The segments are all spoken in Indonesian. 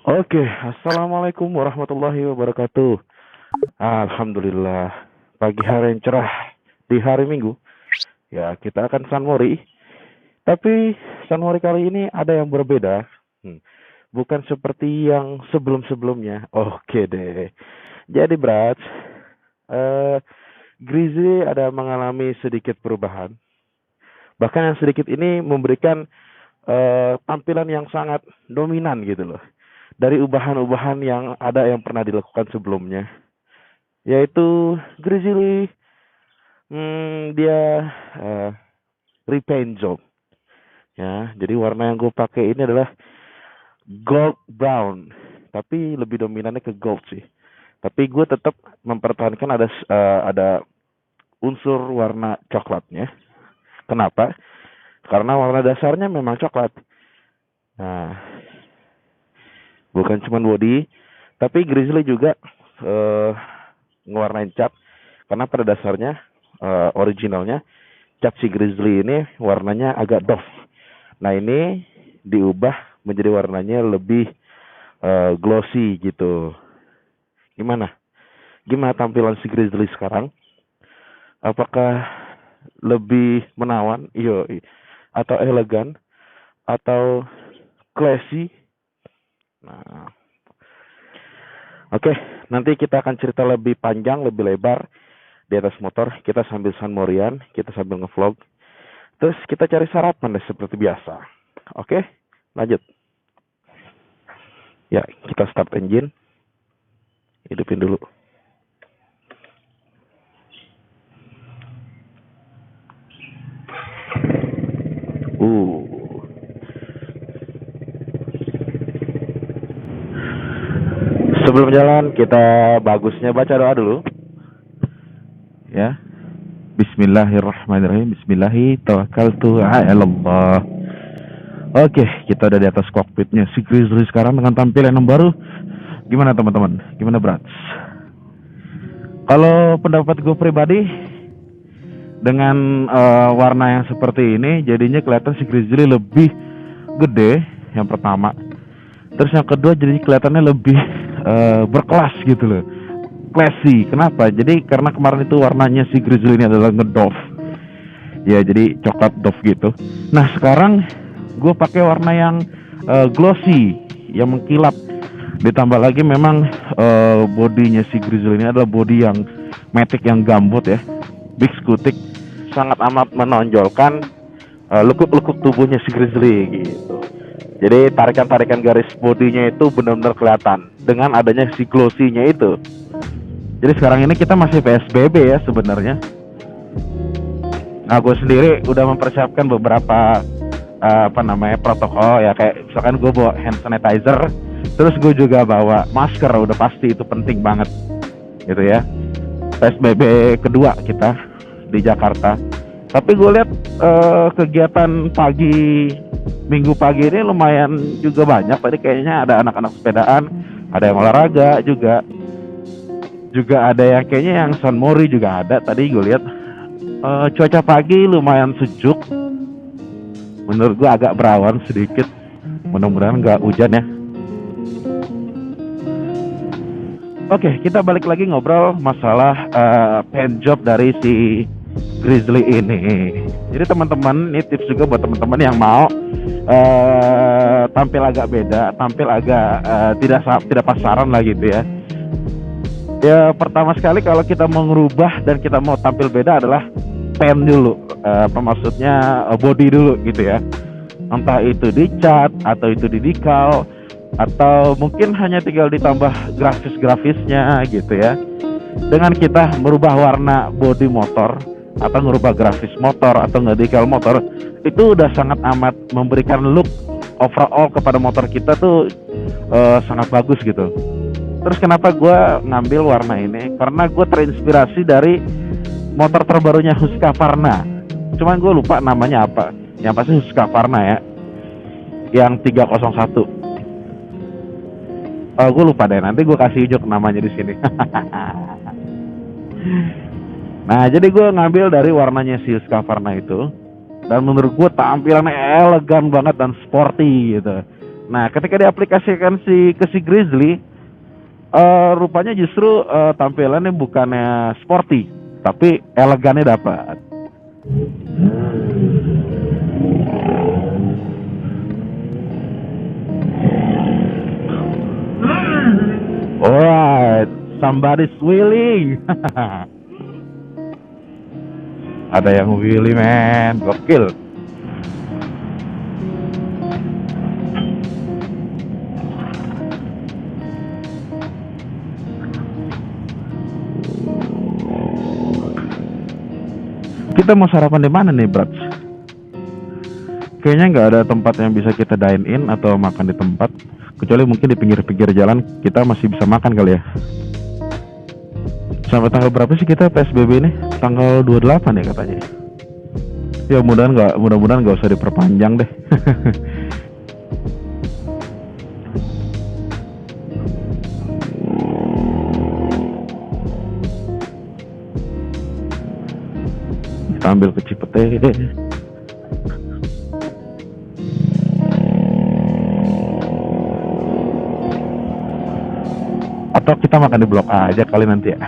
Oke, assalamualaikum warahmatullahi wabarakatuh. Alhamdulillah, pagi hari yang cerah di hari Minggu. Ya, kita akan sunmori. Tapi sunmori kali ini ada yang berbeda. Hmm, Bukan seperti yang sebelum-sebelumnya. Oke deh. Jadi, Brad, eh, Grizzly ada mengalami sedikit perubahan. Bahkan yang sedikit ini memberikan tampilan yang sangat dominan gitu loh. Dari ubahan-ubahan yang ada yang pernah dilakukan sebelumnya. Yaitu Grizzly, dia eh, repaint job. Ya, jadi warna yang gue pakai ini adalah gold brown, tapi lebih dominannya ke gold sih. Tapi gue tetap mempertahankan ada unsur warna coklatnya. Kenapa? Karena warna dasarnya memang coklat. Nah, bukan cuma body, tapi Grizzly juga eh, ngewarnain cat. Karena pada dasarnya originalnya cat si Grizzly ini warnanya agak doff. Nah ini diubah menjadi warnanya lebih glossy gitu. Gimana? Gimana tampilan si Grizzly sekarang? Apakah lebih menawan, iyo, atau elegan, atau classy? Nah, oke, nanti kita akan cerita lebih panjang, lebih lebar di atas motor. Kita sambil sunmorian, kita sambil ngevlog. Terus kita cari sarapan deh seperti biasa. Oke, lanjut. Ya, kita start engine. Hidupin dulu. Uh. Sebelum jalan, kita bagusnya baca doa dulu. Ya. Bismillahirrahmanirrahim. Bismillahirrahmanirrahim. Oke, kita udah di atas kokpitnya si Grizzly sekarang dengan tampilan yang baru. Gimana teman-teman? Gimana Brats? Kalau pendapat gue pribadi, dengan warna yang seperti ini, jadinya kelihatan si Grizzly lebih gede. Yang pertama, terus yang kedua jadi kelihatannya lebih berkelas gitu loh, classy. Kenapa? Jadi karena kemarin itu warnanya si Grizzly ini adalah ngedoff, ya jadi coklat doff gitu. Nah sekarang gue pakai warna yang glossy, yang mengkilap. Ditambah lagi memang bodinya si Grizzly ini adalah body yang matic, yang gambut ya, big skutik, sangat amat menonjolkan lekuk-lekuk tubuhnya si Grizzly gitu. Jadi tarikan-tarikan garis bodinya itu benar-benar kelihatan dengan adanya si glossy-nya itu. Jadi sekarang ini kita masih PSBB ya sebenarnya. Nah gue sendiri udah mempersiapkan beberapa protokol ya, kayak misalkan gue bawa hand sanitizer, terus gue juga bawa masker, udah pasti itu penting banget gitu ya. PSBB kedua kita di Jakarta. Tapi gue lihat kegiatan pagi Minggu pagi ini lumayan juga banyak. Tadi kayaknya ada anak-anak sepedaan, ada yang olahraga juga. Juga ada yang kayaknya yang sunmori juga ada. Tadi gue lihat cuaca pagi lumayan sejuk. Menurut gue agak berawan sedikit. Mudah-mudahan nggak hujan ya. Oke, kita balik lagi ngobrol masalah paint job dari si Grizzly ini. Jadi teman-teman, ini tips juga buat teman-teman yang mau tampil agak beda, tampil agak tidak pasaran lah gitu ya. Ya pertama sekali kalau kita mau ngerubah dan kita mau tampil beda adalah paint dulu, maksudnya body dulu gitu ya. Entah itu dicat atau itu di decal, atau mungkin hanya tinggal ditambah grafis-grafisnya gitu ya. Dengan kita merubah warna bodi motor atau merubah grafis motor atau nge-decal motor, itu udah sangat amat memberikan look overall kepada motor kita tuh sangat bagus gitu. Terus kenapa gue ngambil warna ini? Karena gue terinspirasi dari motor terbarunya Husqvarna. Cuman gue lupa namanya apa. Yang pasti Husqvarna ya, yang 301. Gue lupa deh, nanti gue kasih ujuk namanya di sini. Nah, jadi gue ngambil dari warnanya si Husqvarna itu, dan menurut gue tampilannya elegan banget dan sporty gitu. Nah, ketika diaplikasikan ke si Grizzly, rupanya justru tampilannya bukannya sporty, tapi elegannya dapat. Alright, somebody's wheeling. Ada yang wheelie, man, gokil. Kita mau sarapan di mana nih, Brats? Kayaknya nggak ada tempat yang bisa kita dine in atau makan di tempat, kecuali mungkin di pinggir-pinggir jalan kita masih bisa makan kali ya. Sampai tanggal berapa sih kita PSBB ini? Tanggal 28 ya katanya. Ya mudah-mudahan nggak usah diperpanjang deh. Kita ambil ke Cipete. Atau kita makan di Blok A aja kali nanti ya.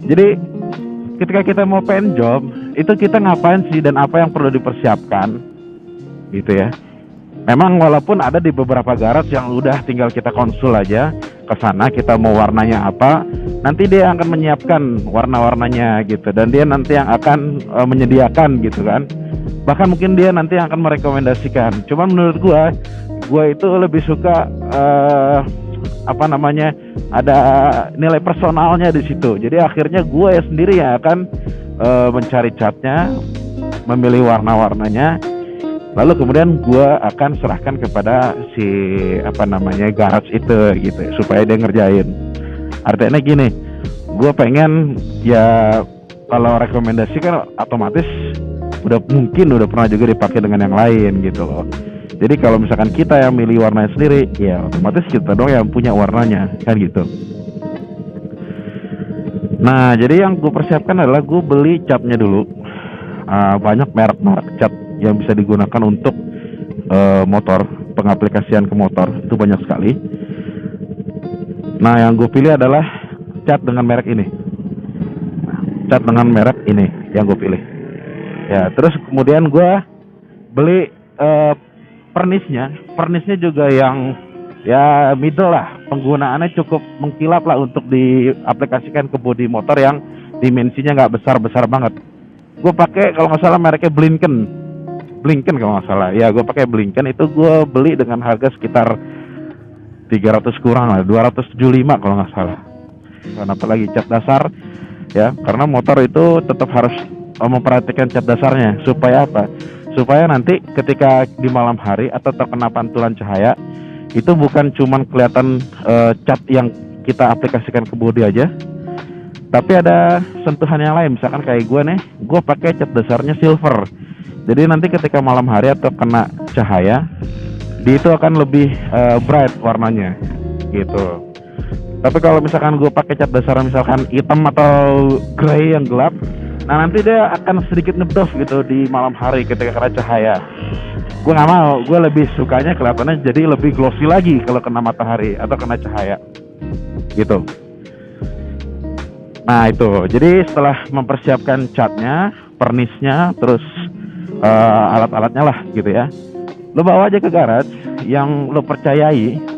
Jadi ketika kita mau pen job, itu kita ngapain sih dan apa yang perlu dipersiapkan gitu ya. Memang walaupun ada di beberapa garage yang udah tinggal kita konsul aja ke sana, kita mau warnanya apa, nanti dia akan menyiapkan warna-warnanya gitu, dan dia nanti yang akan menyediakan gitu kan. Bahkan mungkin dia nanti yang akan merekomendasikan. Cuman menurut gua itu lebih suka ada nilai personalnya di situ. Jadi akhirnya gue sendiri yang akan mencari catnya, memilih warna-warnanya, lalu kemudian gue akan serahkan kepada si garage itu gitu, supaya dia ngerjain. Artinya gini, gue pengen ya kalau rekomendasi kan otomatis udah pernah juga dipakai dengan yang lain gitu loh. Jadi kalau misalkan kita yang milih warnanya sendiri, ya otomatis kita dong yang punya warnanya, kan gitu. Nah, jadi yang gue persiapkan adalah gue beli catnya dulu. Banyak merek-merek cat yang bisa digunakan untuk motor, pengaplikasian ke motor itu banyak sekali. Nah, yang gue pilih adalah cat dengan merek ini. Cat dengan merek ini yang gue pilih. Ya, terus kemudian gue beli pernisnya juga yang ya middle lah, penggunaannya cukup mengkilap lah untuk diaplikasikan ke bodi motor yang dimensinya nggak besar banget. Gue pakai kalau nggak salah mereknya Blinken kalau nggak salah ya, gue pakai Blinken. Itu gue beli dengan harga sekitar 300 kurang lah, 275 kalau nggak salah. Kenapa lagi cat dasar ya, karena motor itu tetap harus memperhatikan cat dasarnya. Supaya apa? Supaya nanti ketika di malam hari atau terkena pantulan cahaya, itu bukan cuman kelihatan cat yang kita aplikasikan ke bodi aja, tapi ada sentuhan yang lain. Misalkan kayak gue nih, gue pakai cat dasarnya silver. Jadi nanti ketika malam hari atau kena cahaya, dia itu akan lebih bright warnanya gitu. Tapi kalau misalkan gue pakai cat dasar misalkan hitam atau grey yang gelap, nah nanti dia akan sedikit ngedoff gitu di malam hari ketika kena cahaya. Gue nggak mau, gue lebih sukanya kelihatannya jadi lebih glossy lagi kalau kena matahari atau kena cahaya gitu. Nah itu, jadi setelah mempersiapkan catnya, pernisnya, terus alat-alatnya lah gitu ya, lo bawa aja ke garage yang lo percayai.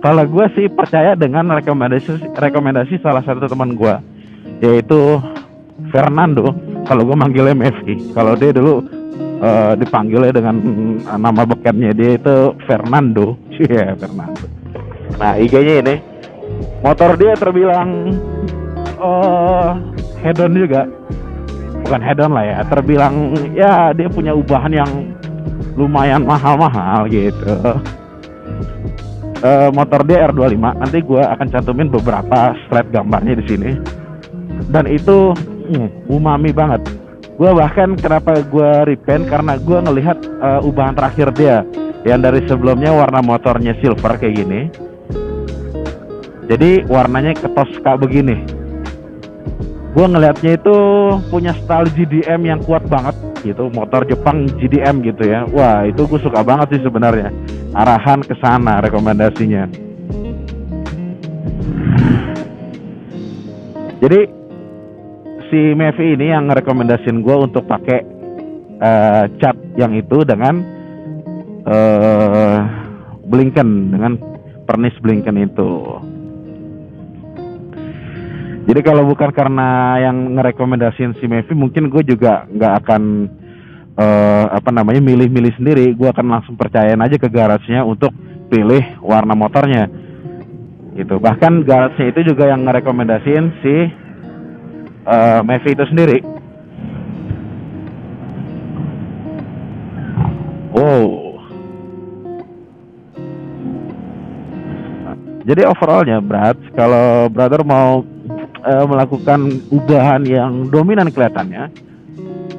Kalau gue sih percaya dengan rekomendasi salah satu teman gue, yaitu Fernando. Kalau gue manggilnya Mevi, kalau dia dulu dipanggilnya dengan nama bekennya dia itu Fernando. Iya, Fernando. Nah, IG-nya ini, motor dia terbilang hedon juga, bukan hedon lah ya, terbilang ya dia punya ubahan yang lumayan mahal-mahal gitu. Motor dia R25, nanti gue akan cantumin beberapa slide gambarnya di sini, dan itu umami banget. Gue bahkan kenapa gue repaint, karena gue ngelihat ubahan terakhir dia yang dari sebelumnya warna motornya silver kayak gini, jadi warnanya ke Tosca begini. Gue ngelihatnya itu punya style GDM yang kuat banget gitu, motor Jepang GDM gitu ya. Wah, itu gue suka banget sih sebenarnya. Arahan ke sana rekomendasinya. Jadi si Mevi ini yang rekomendasiin gue untuk pakai cat yang itu dengan blinken, dengan pernis blinken itu. Jadi kalau bukan karena yang ngerekomendasiin si Mevi, mungkin gue juga nggak akan milih-milih sendiri. Gue akan langsung percayain aja ke garasinya untuk pilih warna motornya. Gitu. Bahkan garasinya itu juga yang ngerekomendasiin si Mevi itu sendiri. Wow. Jadi overallnya, Brad, kalau brother mau melakukan ubahan yang dominan kelihatannya,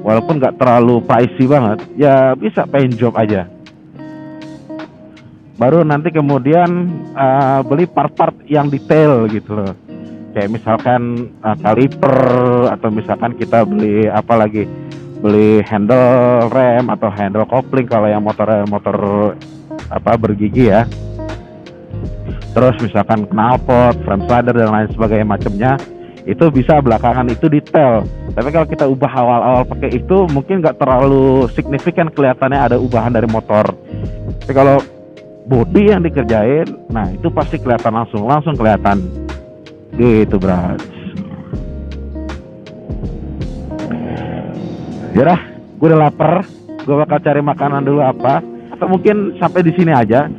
walaupun nggak terlalu pricey banget, ya bisa paint job aja. Baru nanti kemudian beli part-part yang detail gitu loh. Kayak misalkan kaliper, atau misalkan kita beli beli handle rem atau handle kopling kalau yang motor bergigi ya. Terus misalkan knalpot, frame slider dan lain sebagainya macamnya, itu bisa belakangan itu detail. Tapi kalau kita ubah awal-awal pakai itu mungkin nggak terlalu signifikan kelihatannya ada ubahan dari motor. Tapi kalau body yang dikerjain, nah itu pasti kelihatan langsung kelihatan. Gitu, Bro. Yaudah, gue udah lapar. Gue bakal cari makanan dulu apa. Atau mungkin sampai di sini aja.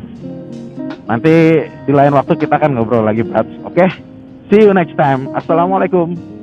Nanti di lain waktu kita akan ngobrol lagi, Bro. Oke? See you next time. Assalamualaikum.